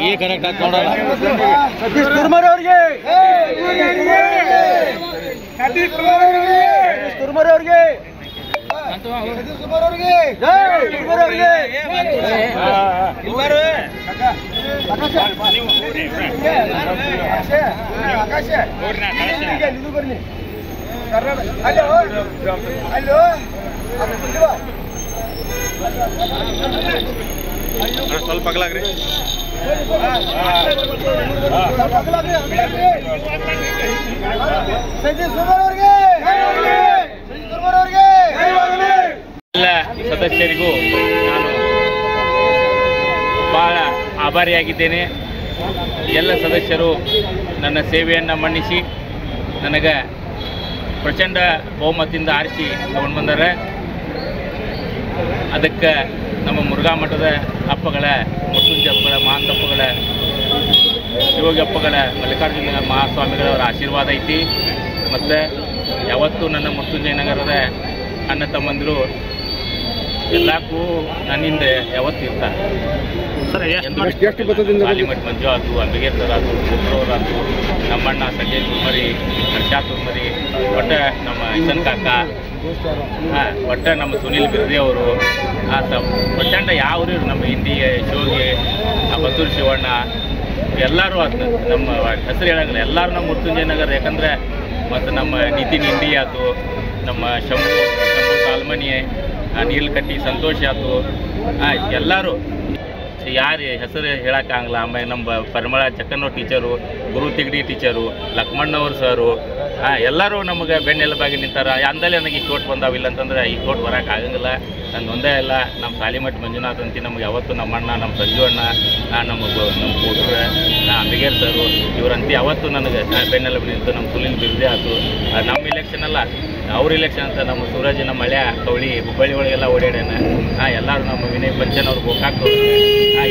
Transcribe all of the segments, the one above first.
ಈ ಕರೆಕ್ಟ್ ಆಗಿ ನೋಡೋಣ. ಸತೀಶ್ ಕುರ್ಮರ್ ಅವ್ರಿಗೆ, ಸತೀಶ್ ಕುರ್ಮರ್ ಅವ್ರಿಗೆ, ಕುರ್ಮರ್ ಅವ್ರಿಗೆ, ಸತೀಶ್ ಕುರ್ಮರ್ ಅವ್ರಿಗೆ, ಜೈ ಕುರ್ಮರ್ ಅವ್ರಿಗೆ. ಸ್ವಲ್ಪ ಅಗಲಾಗ್ರಿ. ಎಲ್ಲ ಸದಸ್ಯರಿಗೂ ನಾನು ಬಹಳ ಆಭಾರಿಯಾಗಿದ್ದೇನೆ. ಎಲ್ಲ ಸದಸ್ಯರು ನನ್ನ ಸೇವೆಯನ್ನು ಮನ್ನಿಸಿ ನನಗೆ ಪ್ರಚಂಡ ಬಹುಮತದಿಂದ ಆರಿಸಿ ತಗೊಂಡು ಬಂದರೆ ಅದಕ್ಕೆ ನಮ್ಮ ಮುರುಘಾ ಮಠದ ಅಪ್ಪಗಳ, ಮುತ್ತುಂಜಪ್ಪಗಳ, ಮಹಾಂತಪ್ಪಗಳ, ಶಿವಗಪ್ಪಗಳ, ಮಲ್ಲಿಕಾರ್ಜುನ ಮಹಾಸ್ವಾಮಿಗಳವರ ಆಶೀರ್ವಾದ ಐತಿ. ಮತ್ತು ಯಾವತ್ತೂ ನನ್ನ ಮುತ್ತುಂಜಯ ನಗರದ ಅಣ್ಣ ತಮ್ಮಂದಿರು ಎಲ್ಲಕ್ಕೂ ನನ್ನಿಂದ ಯಾವತ್ತೂ ಇರ್ತಾರೆ. ಆಲಿಮಠ ಮಂಜು ಆಯ್ತು, ಅಂಬಿಗೇರ್ ಸರ್ ಆಯ್ತು, ಶುಕ್ರವರಾಯ್ತು, ನಮ್ಮಣ್ಣ ಸಂಜಯ್ ಕುರ್ಮರಿ, ಹರ್ಷಾ ಕುರ್ಮರಿ, ಒಟ್ಟು ನಮ್ಮ ಇಸನ್ ಕಾಕ, ಒಟ್ಟು ನಮ್ಮ ಸುನೀಲ್ ಬಿರ್ದಿ ಅವರು, ಪ್ರಚಂಡ ಯಾವ್ರು ನಮ್ಮ ಹಿಂದಿಗೆ ಶಿವಗೆ, ಬತ್ತೂರು ಶಿವಣ್ಣ ಎಲ್ಲರೂ ಅದು ನಮ್ಮ ಹೆಸರು ಹೇಳಂಗಿಲ್ಲ, ಎಲ್ಲರೂ ನಮ್ಮ ಮುತ್ತುಂಜಯ ನಗರ. ಯಾಕಂದರೆ ಮತ್ತು ನಮ್ಮ ನಿತಿನ್ ಇಂಡಿ ಆಯ್ತು, ನಮ್ಮ ಶಂಭು ಸಾಲ್ಮನಿ, ನೀಲ್ಕಟ್ಟಿ ಸಂತೋಷ್ ಆಯ್ತು, ಎಲ್ಲರೂ ಯಾರು ಹೆಸರು ಹೇಳೋಕ್ಕಾಗಲ್ಲ. ಆಮೇಲೆ ನಮ್ಮ ಪರಿಮಳ ಚಕ್ಕನ್ನವ್ರ ಟೀಚರು, ಗುರು ತಿಗಡಿ ಟೀಚರು, ಲಕ್ಷ್ಮಣ್ಣವ್ರ ಸರು, ಎಲ್ಲರೂ ನಮಗೆ ಬೆನ್ನೆಲುಬಾಗಿ ನಿಂತಾರೆ. ಅಂದಲೇ ನನಗೆ ಈ ಕೋಟ್ ಬಂದಾವಿಲ್ಲ ಅಂತಂದ್ರೆ ಈ ಕೋಟ್ ಬರೋಕ್ಕಾಗಂಗಿಲ್ಲ. ನಂದು ಒಂದೇ ಇಲ್ಲ, ನಮ್ಮ ಸಾಲಿಮಠ ಮಂಜುನಾಥ್ ಅಂತಿ ನಮ್ಗೆ ಯಾವತ್ತು ನಮ್ಮಣ್ಣ, ನಮ್ಮ ಸಂಜು ಅಣ್ಣ, ನಮ್ಮ ಕೂಡ್ರ, ಅಂಬಿಗೇರ್ ಸರು ಇವರಂತಿ ಯಾವತ್ತು ನನಗೆ ಬೆನ್ನೆಲುಬು ನಿಂತು. ನಮ್ಮ ಸುನೀಲ್ ಬಿರ್ದೆ ಆಯ್ತು, ನಮ್ಮ ಇಲೆಕ್ಷನ್ ಅಲ್ಲ ಅವ್ರ ಇಲೆಕ್ಷನ್ ಅಂತ ನಮ್ಮ ಸೂರಜ್, ನಮ್ಮ ಮಳ್ಯ ಕವಳಿ, ಹುಬ್ಬಳ್ಳಿ ಒಳಗೆಲ್ಲ ಓಡಾಡ್ಯಾನ. ಎಲ್ಲರೂ ನಮ್ಮ ವಿನಯ್ ಪಂಚನ್ ಅವ್ರು ಗೋಕಾಕ್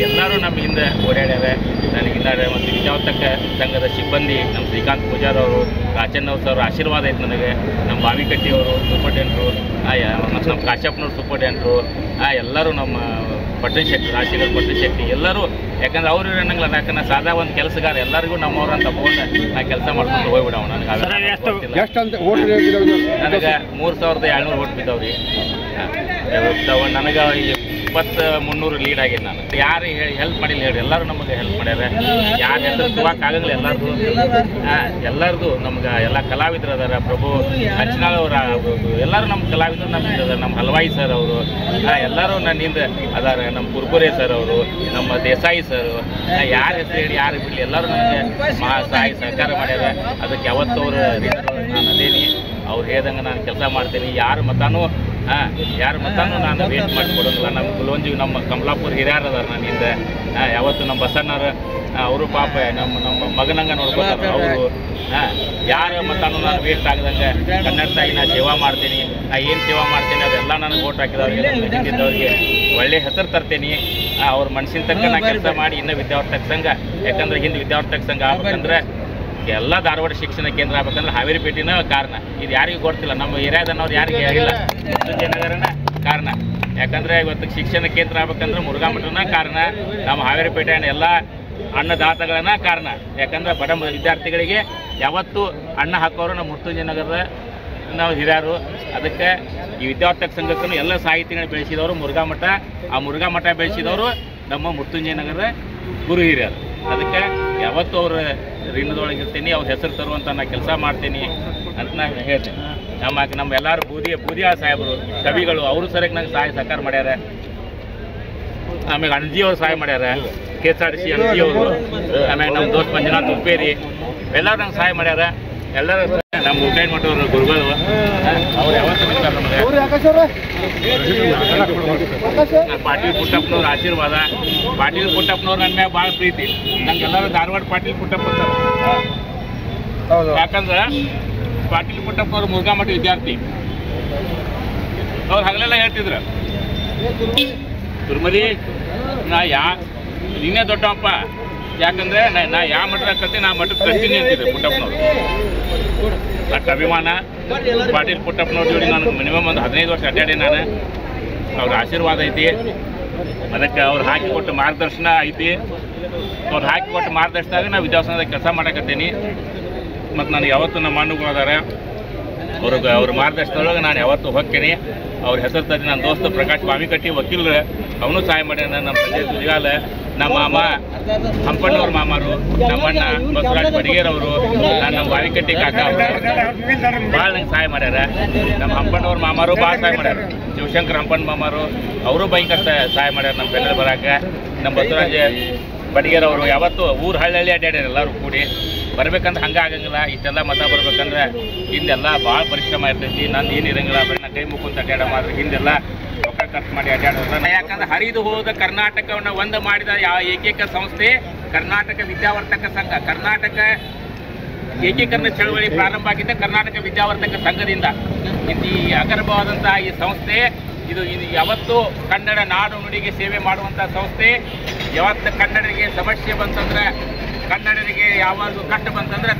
ಎಲ್ಲರೂ ನಮ್ಮ ಹಿಂದೆ ಓಡಾಡ್ಯಾರೆ, ನನಗಿದ್ದಾರೆ. ಮತ್ತು ವಿದ್ಯಾವರ್ತಕ ಸಂಘದ ಸಿಬ್ಬಂದಿ ನಮ್ಮ ಶ್ರೀಕಾಂತ್ ಪೂಜಾರ್ ಅವರು, ರಾಚನ್ನವ್ರ ಸರ್ ಆಶೀರ್ವಾದ ಐತೆ ನನಗೆ. ನಮ್ಮ ಬಾವಿಕಟ್ಟಿಯವರು ಸೂಪರ್ಟೆಂಟ್ರು, ಮತ್ತು ನಮ್ಮ ಕಾಶ್ಯಪ್ನವ್ರು ಸೂಪರ್ಟೆಂಟ್ರು, ಎಲ್ಲರೂ ನಮ್ಮ ಪಟ್ಟಣ ಶೆಟ್ಟಿ, ರಾಜಶೇಖರ್ ಪಟ್ಟಣ ಶೆಟ್ಟಿ ಎಲ್ಲರೂ. ಯಾಕಂದ್ರೆ ಅವ್ರು ಇರೋಂಗಿಲ್ಲ, ಯಾಕಂದ್ರೆ ಸಾದಾ ಒಂದು ಕೆಲಸಗಾರ ಎಲ್ಲರಿಗೂ ನಮ್ಮವ್ರು ಅಂತ ತಗೊಂಡು ನಾ ಕೆಲಸ ಮಾಡ್ಕೊಂಡು ಹೋಗ್ಬಿಡವ. ನನಗೆ ನನಗೆ 3700 ಓಟ್ ಬಿದ್ದವ್ರಿ. ನನಗೆ 20,300 ಲೀಡ್ ಆಗಿದ್ದು ನಾನು. ಯಾರು ಹೇಳಿ ಹೆಲ್ಪ್ ಮಾಡಿಲ್ಲ ಹೇಳಿ, ಎಲ್ಲರೂ ನಮಗೆ ಹೆಲ್ಪ್ ಮಾಡ್ಯಾರ. ಯಾರ ಹೆಸರು ತುವಾಕಾಗಂಗಿಲ್ಲ ಎಲ್ಲರದು, ಎಲ್ಲರದು ನಮ್ಗೆ ಎಲ್ಲ ಕಲಾವಿದರು ಅದಾರ. ಪ್ರಭು ಹಂಚಿನಾಳ್ ಅವರ ಎಲ್ಲರೂ ನಮ್ಮ ಕಲಾವಿದರು ನಮ್ಮಿಂದ ಅದಾರ. ನಮ್ಮ ಹಲ್ವಾಯಿ ಸರ್ ಅವರು ಎಲ್ಲರೂ ನನ್ನಿಂದ ಅದಾರ. ನಮ್ಮ ಕುರ್ಬುರೆ ಸರ್ ಅವರು, ನಮ್ಮ ದೇಸಾಯಿ ಸರ್, ಯಾರ ಹೆಸರು ಹೇಳಿ ಯಾರು ಬಿಡಲಿ ಎಲ್ಲರೂ ನನಗೆ ಸಹಾಯ ಸಹಕಾರ ಮಾಡ್ಯಾರ. ಅದಕ್ಕೆ ಯಾವತ್ತೂ ಅವ್ರ ನಾನು ಅದೇನಿ, ಅವ್ರು ಹೇಳ್ದಂಗೆ ನಾನು ಕೆಲಸ ಮಾಡ್ತೀನಿ. ಯಾರ ಮತನೂ ನಾನು ವೇಸ್ಟ್ ಮಾಡಿಕೊಡೋಂಗಿಲ್ಲ. ನಮ್ಮ ಗುಲ್ವಂಜಿ, ನಮ್ಮ ಕಮಲಾಪುರ ಹಿರಿಯರು ಅದಾರ ನನ್ನಿಂದ. ಯಾವತ್ತು ನಮ್ಮ ಬಸಣ್ಣರು ಅವರು ಪಾಪ ನಮ್ಮ ಮಗನಂಗೆ ನೋಡ್ಕೊತಾರೆ ಅವರು. ಯಾರ ಮತನೂ ನಾನು ವೇಸ್ಟ್ ಆಗದಂಗೆ ಕನ್ನಡ ತಾಯಿ ನಾನು ಸೇವಾ ಮಾಡ್ತೀನಿ. ಏನು ಸೇವಾ ಮಾಡ್ತೀನಿ ಅದೆಲ್ಲ ನನಗೆ ಓಟ್ ಹಾಕಿದವ್ರಿಗೆ, ಹಿಂದಿದ್ದವ್ರಿಗೆ ಒಳ್ಳೆ ಹೆಸರು ತರ್ತೀನಿ. ಅವ್ರ ಮನಸ್ಸಿನ ತಕ್ಕ ನಾನು ಕೆಲಸ ಮಾಡಿ ಇನ್ನೂ ವಿದ್ಯಾವರ್ತಕ ಸಂಘ, ಯಾಕಂದ್ರೆ ಹಿಂದೆ ವಿದ್ಯಾವರ್ತಕ ಸಂಘ ಆಗ್ಬೇಕಂದ್ರೆ ಎಲ್ಲ ಧಾರವಾಡ ಶಿಕ್ಷಣ ಕೇಂದ್ರ ಆಗ್ಬೇಕಂದ್ರೆ ಹಾವೇರಿ ಪೇಟೆನ ಕಾರಣ. ಇದು ಯಾರಿಗೂ ಗೊತ್ತಿಲ್ಲ, ನಮ್ಮ ಏರಿಯಾದನ್ನವ್ರು ಯಾರಿಗೆ ಹೇಳಿಲ್ಲ. ಮುತ್ತುಂಜಯ ನಗರನ ಕಾರಣ. ಯಾಕಂದರೆ ಇವತ್ತು ಶಿಕ್ಷಣ ಕೇಂದ್ರ ಆಗ್ಬೇಕಂದ್ರೆ ಮುರುಘಾ ಮಠನ ಕಾರಣ, ನಮ್ಮ ಹಾವೇರಿ ಪೇಟೆ ಎಲ್ಲ ಅನ್ನದಾತಗಳನ್ನ ಕಾರಣ. ಯಾಕಂದ್ರೆ ಬಡ ವಿದ್ಯಾರ್ಥಿಗಳಿಗೆ ಯಾವತ್ತೂ ಅನ್ನ ಹಾಕೋರು ನಮ್ಮ ಮುತ್ತುಂಜಯ ನಗರದ ನಾವು ಹಿರಿಯರು. ಅದಕ್ಕೆ ಈ ವಿದ್ಯಾವರ್ತಕ ಸಂಘಕ್ಕೂ ಎಲ್ಲ ಸಾಹಿತಿಗಳನ್ನ ಬೆಳೆಸಿದವರು ಮುರುಘಾ ಮಠ. ಆ ಮುರುಘಾ ಮಠ ಬೆಳೆಸಿದವರು ನಮ್ಮ ಮುತ್ತುಂಜಯ ನಗರದ ಗುರು ಹಿರಿಯರು. ಅದಕ್ಕೆ ಯಾವತ್ತೂ ಅವ್ರ ಋಣದೊಳಗಿರ್ತೀನಿ, ಅವ್ರ ಹೆಸರು ತರುವಂಥ ನಾನು ಕೆಲಸ ಮಾಡ್ತೀನಿ ಅಂತ ನಾನು ಹೇಳ್ತೇನೆ. ನಮ್ಮ ಎಲ್ಲರೂ ಬೂದಿಯಾಳ ಸಾಹೇಬರು ಕವಿಗಳು, ಅವರು ಸರಿಯಾಗಿ ನಂಗೆ ಸಹಾಯ ಸಹಕಾರ ಮಾಡ್ಯಾರ. ಆಮೇಲೆ ಅಣಜಿಯವ್ರು ಸಹಾಯ ಮಾಡ್ಯಾರ, KSRTC ಅಣಜಿಯವರು. ಆಮೇಲೆ ನಮ್ಮ ದೋಸ್ತ್ ಮಂಜುನಾಥ್ ಉಪ್ಪೇರಿ ಎಲ್ಲರೂ ನಂಗೆ ಸಹಾಯ ಮಾಡ್ಯಾರ. ಎಲ್ಲರೂ ನಮ್ಮ ಊಟೈನ್ ಮಠವರು ಗುರುಗಳು, ಅವ್ರು ಯಾವತ್ತೂ ನಮ್ಗೆ ಪಾಟೀಲ್ ಪುಟ್ಟಪ್ಪನವ್ರ ಆಶೀರ್ವಾದ. ಪಾಟೀಲ್ ಪುಟ್ಟಪ್ಪನವ್ರು ನನ್ನ ಮ್ಯಾಗ ಭಾಳ ಪ್ರೀತಿ. ನಂಗೆಲ್ಲರೂ ಧಾರವಾಡ ಪಾಟೀಲ್ ಪುಟ್ಟಪ್ಪ ಅಂತಾರೆ. ಯಾಕಂದ್ರೆ ಪಾಟೀಲ್ ಪುಟ್ಟಪ್ಪನವ್ರು ಮುರುಘಾ ಮಠ ವಿದ್ಯಾರ್ಥಿ. ಅವ್ರು ಹಗಲೆಲ್ಲ ಹೇಳ್ತಿದ್ರು, ತುರ್ಮರಿ ನೀನೇ ದೊಡ್ಡಪ್ಪ, ಯಾಕಂದರೆ ನಾ ಯಾವ ಮಠದಾಗ ಕಲ್ತೀನಿ ಆ ಮಠಕ್ಕೆ ಕಲ್ತೀನಿ ಅಂತಿದ್ದೆ ಪುಟ್ಟಪ್ಪನವ್ರು. ಅಷ್ಟು ಅಭಿಮಾನ. ಪಾಟೀಲ್ ಪುಟ್ಟಪ್ಪನವ್ರ ಜೋಡಿ ನಾನು ಮಿನಿಮಮ್ ಒಂದು 15 ವರ್ಷ ಅಡ್ಡಾಡಿ ನಾನು. ಅವ್ರ ಆಶೀರ್ವಾದ ಐತಿ. ಅದಕ್ಕೆ ಅವ್ರು ಹಾಕಿಕೊಟ್ಟು ಮಾರ್ಗದರ್ಶನ ಐತಿ. ಅವ್ರು ಹಾಕಿಕೊಟ್ಟು ಮಾರ್ಗದರ್ಶನದಾಗ ನಾವು ವಿದ್ಯಾಸಂಸ್ಥೆದಾಗ ಕೆಲಸ ಮಾಡಕತ್ತೀನಿ. ಮತ್ತು ನಾನು ಯಾವತ್ತೂ ನಮ್ಮ ಅಣ್ಣಗಳು ಅದಾರೆ, ಅವ್ರ ಮಾರ್ಗದರ್ಶನದೊಳಗೆ ನಾನು ಯಾವತ್ತೂ ಹೋಗ್ತೀನಿ. ಅವ್ರ ಹೆಸರು ತಂದು ನನ್ನ ದೋಸ್ತ ಪ್ರಕಾಶ್ ಬಾವಿಕಟ್ಟಿ ವಕೀಲರು, ಅವನು ಸಹಾಯ ಮಾಡ್ಯಾನ. ನಮ್ಮ ಸಂಜಯ್ ತುದಿಗಾಲ, ನಮ್ಮ ಮಾಮ ಹಂಪಣ್ಣವ್ರ ಮಾಮಾರು, ನಮ್ಮ ಅಣ್ಣ ಬಸವರಾಜ್ ಬಡಿಗೇರವರು, ನಮ್ಮ ಬಾವಿಕಟ್ಟಿ ಕಾಕ ಅವರು ಭಾಳ ನಂಗೆ ಸಹಾಯ ಮಾಡ್ಯಾರ. ನಮ್ಮ ಹಂಪಣ್ಣವ್ರ ಮಾಮಾರು ಭಾಳ ಸಹಾಯ ಮಾಡ್ಯಾರ. ಶಿವಶಂಕರ್ ಹಂಪಣ್ಣ ಮಾಮಾರು ಅವರು ಭಯಂಕರ ಸಹಾಯ ಮಾಡ್ಯಾರ ನಮ್ಮ ಬೆನ್ನಲ್ಲಿ ಬರೋಕೆ. ನಮ್ಮ ಬಸವರಾಜ್ ಬಡಿಗೇರವರು ಯಾವತ್ತೂ ಊರು ಹಳ್ಳಿ ಅಡ್ಡಾಡ್ಯಾರ ಎಲ್ಲರೂ ಕೂಡಿ. ಬರ್ಬೇಕಂದ್ರೆ ಹಂಗೆ ಆಗಂಗಿಲ್ಲ. ಇಷ್ಟೆಲ್ಲ ಮತ ಬರ್ಬೇಕಂದ್ರೆ ಹಿಂದೆಲ್ಲ ಭಾಳ ಪರಿಶ್ರಮ ಇರ್ತೈತಿ. ನಂದು ಏನು ಇರಂಗಿಲ್ಲ, ಬರೀ ನಾ ಕೈ ಮುಕ್ಕಂತ ಅಡ್ಡಾಡ ಮಾಡಿದ್ರೆ ಹಿಂದೆಲ್ಲ ರೊಕ್ಕ ಖರ್ಚು ಮಾಡಿ ಅಡ್ಡಾಡೋದು. ಯಾಕಂದ್ರೆ ಹರಿದು ಹೋದ ಕರ್ನಾಟಕವನ್ನು ಒಂದು ಮಾಡಿದ ಏಕೈಕ ಸಂಸ್ಥೆ ಕರ್ನಾಟಕ ವಿದ್ಯಾವರ್ತಕ ಸಂಘ. ಕರ್ನಾಟಕ ಏಕೀಕರಣ ಚಳವಳಿ ಪ್ರಾರಂಭ ಆಗಿದ್ದ ಕರ್ನಾಟಕ ವಿದ್ಯಾವರ್ತಕ ಸಂಘದಿಂದ. ಈ ಅಗರ್ಭವಾದಂಥ ಈ ಸಂಸ್ಥೆ ಇದು ಯಾವತ್ತೂ ಕನ್ನಡ ನಾಡು ನುಡಿಗೆ ಸೇವೆ ಮಾಡುವಂಥ ಸಂಸ್ಥೆ. ಯಾವತ್ತು ಕನ್ನಡರಿಗೆ ಸಮಸ್ಯೆ ಬಂತಂದ್ರೆ, ಕನ್ನಡರಿಗೆ ಯಾವಾಗ ಕಷ್ಟ ಬಂತಂದ್ರೆ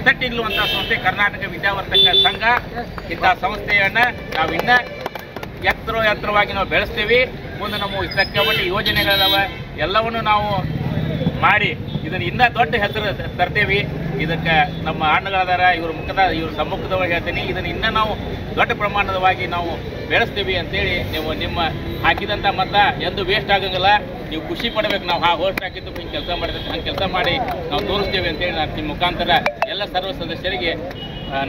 ತಟ್ಟಿ ನಿಲ್ಲುವಂಥ ಸಂಸ್ಥೆ ಕರ್ನಾಟಕ ವಿದ್ಯಾವರ್ತಕ ಸಂಘ. ಇಂಥ ಸಂಸ್ಥೆಯನ್ನು ನಾವು ಇನ್ನೂ ಎತ್ತರವಾಗಿ ನಾವು ಬೆಳೆಸ್ತೀವಿ. ಮುಂದೆ ನಮ್ಮ ಸಿಕ್ಕಾಪಟ್ಟೆ ಯೋಜನೆಗಳಿದಾವೆ, ಎಲ್ಲವನ್ನು ನಾವು ಮಾಡಿ ಇದನ್ನು ಇನ್ನೂ ದೊಡ್ಡ ಹೆಸರು ತರ್ತೇವೆ. ಇದಕ್ಕೆ ನಮ್ಮ ಅಣ್ಣಗಳದಾರ, ಇವ್ರ ಸಮ್ಮುಖದವಾಗಿ ಹೇಳ್ತೀನಿ, ಇದನ್ನು ಇನ್ನೂ ನಾವು ದೊಡ್ಡ ಪ್ರಮಾಣದವಾಗಿ ನಾವು ಬೆಳೆಸ್ತೀವಿ ಅಂತೇಳಿ. ನೀವು ನಿಮ್ಮ ಹಾಕಿದಂಥ ಮತ ಎಂದು ವೇಸ್ಟ್ ಆಗಂಗಿಲ್ಲ. ನೀವು ಖುಷಿ ಪಡಬೇಕು. ನಾವು ಹೋಸ್ಟ್ ಹಾಕಿದ್ದು ಹಿಂಗೆ ಕೆಲಸ ಮಾಡಿದ್ರೆ ಹಂಗೆ ಕೆಲಸ ಮಾಡಿ ನಾವು ತೋರಿಸ್ತೇವೆ ಅಂತೇಳಿ ನಾನು ನಿಮ್ಮ ಮುಖಾಂತರ ಎಲ್ಲ ಸರ್ವ ಸದಸ್ಯರಿಗೆ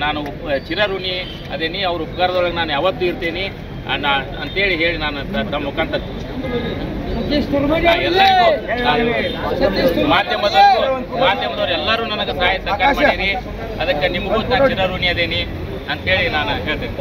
ನಾನು ಚಿರಋಣಿ ಅದೇನಿ. ಅವ್ರ ಉಪಕಾರದೊಳಗೆ ನಾನು ಯಾವತ್ತೂ ಇರ್ತೀನಿ ಅಂತೇಳಿ ಹೇಳಿ ನಾನು ತಮ್ಮ ಮುಖಾಂತರ ಎಲ್ಲರಿಗೂ ಮಾಧ್ಯಮದವ್ರು ಎಲ್ಲರೂ ನನಗೆ ಸಹಾಯ ಸಹಕಾರ ಮಾಡೀರಿ. ಅದಕ್ಕೆ ನಿಮಗೂ ನಾನು ಚಿರಋಣಿ ಅದೇನಿ ಅಂತೇಳಿ ನಾನು ಹೇಳ್ತೇನೆ.